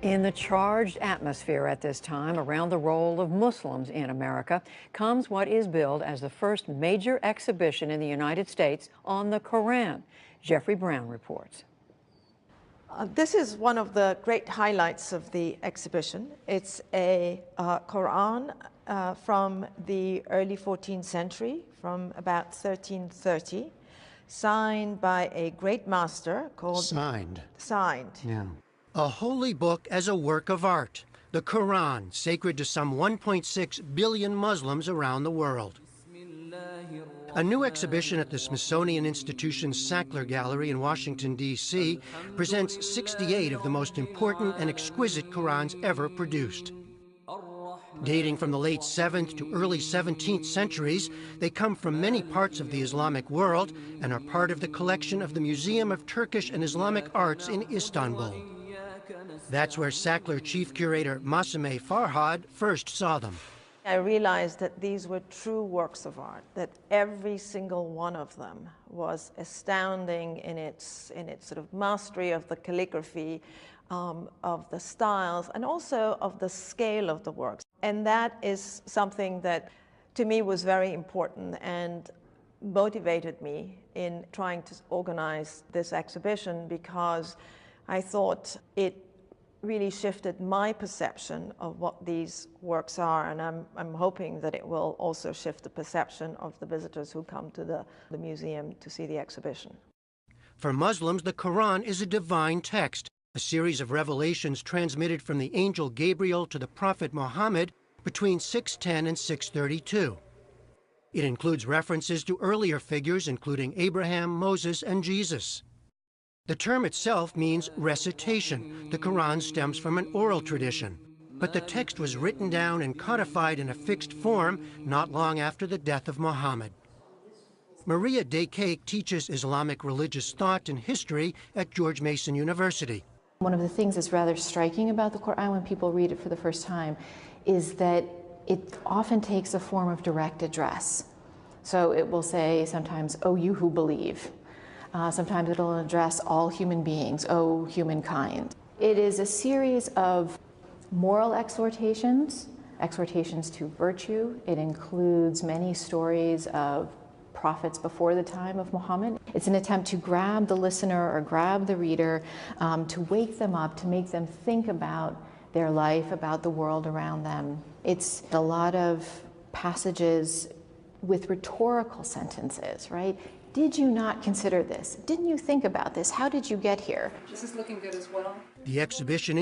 In the charged atmosphere at this time around the role of Muslims in America comes what is billed as the first major exhibition in the United States on the Qur'an. Jeffrey Brown reports. This is one of the great highlights of the exhibition. It's a Qur'an from the early 14th century, from about 1330, signed by a great master called... Signed. Yeah. A holy book as a work of art. The Qur'an, sacred to some 1.6 billion Muslims around the world. A new exhibition at the Smithsonian Institution's Sackler Gallery in Washington, D.C. presents 68 of the most important and exquisite Qur'ans ever produced. Dating from the late 7th to early 17th centuries, they come from many parts of the Islamic world and are part of the collection of the Museum of Turkish and Islamic Arts in Istanbul. That's where Sackler chief curator Masime Farhad first saw them. I realized that these were true works of art, that every single one of them was astounding in its sort of mastery of the calligraphy, of the styles, and also of the scale of the works. And that is something that, to me, was very important and motivated me in trying to organize this exhibition, because I thought it really shifted my perception of what these works are, and I'm hoping that it will also shift the perception of the visitors who come to the museum to see the exhibition. For Muslims, the Quran is a divine text, a series of revelations transmitted from the angel Gabriel to the prophet Muhammad between 610 and 632. It includes references to earlier figures, including Abraham, Moses, and Jesus. The term itself means recitation. The Quran stems from an oral tradition, but the text was written down and codified in a fixed form not long after the death of Muhammad. Maria Dekake teaches Islamic religious thought and history at George Mason University. One of the things that's rather striking about the Quran when people read it for the first time is that it often takes a form of direct address. So it will say sometimes, "Oh, you who believe." Sometimes it'll address all human beings, "Oh, humankind." It is a series of moral exhortations, exhortations to virtue. It includes many stories of prophets before the time of Muhammad. It's an attempt to grab the listener or grab the reader, to wake them up, to make them think about their life, about the world around them. It's a lot of passages with rhetorical sentences, right? Did you not consider this? Didn't you think about this? How did you get here? This is looking good as well. The exhibition